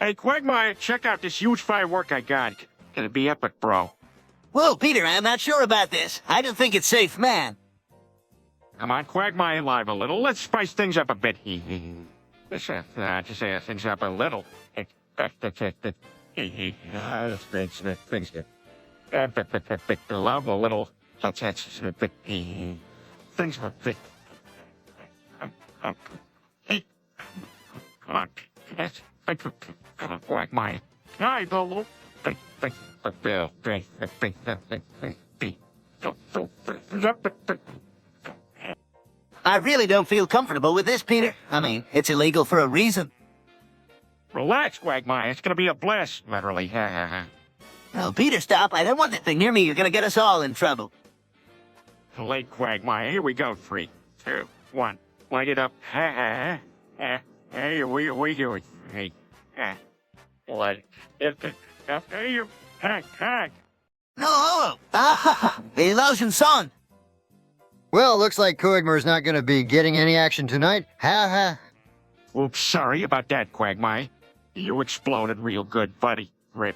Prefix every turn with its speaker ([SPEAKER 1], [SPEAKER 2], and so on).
[SPEAKER 1] Hey, Quagmire, check out this huge firework I got. Gonna be epic, bro.
[SPEAKER 2] Whoa, Peter, I'm not sure about this. I don't think it's safe, man.
[SPEAKER 1] Come on, Quagmire live a little. Let's spice things up a bit. Let's just things up a little. Things love a little. Things a bit. Come on. Quagmire. I don't
[SPEAKER 2] I really don't feel comfortable with this, Peter. I mean, it's illegal for a reason.
[SPEAKER 1] Relax, Quagmire. It's gonna be a blast, literally.
[SPEAKER 2] Oh, Peter, stop. I don't want that thing near me. You're gonna get us all in trouble.
[SPEAKER 1] Late Quagmire. Here we go. 3, 2, 1. Light it up. Hey, we do it. Hey, what? Hey, you. Hack.
[SPEAKER 2] No, the illusion son.
[SPEAKER 3] Well, looks like Quagmire's not gonna be getting any action tonight. Ha ha.
[SPEAKER 1] Oops, sorry about that, Quagmire. You exploded real good, buddy. Rip.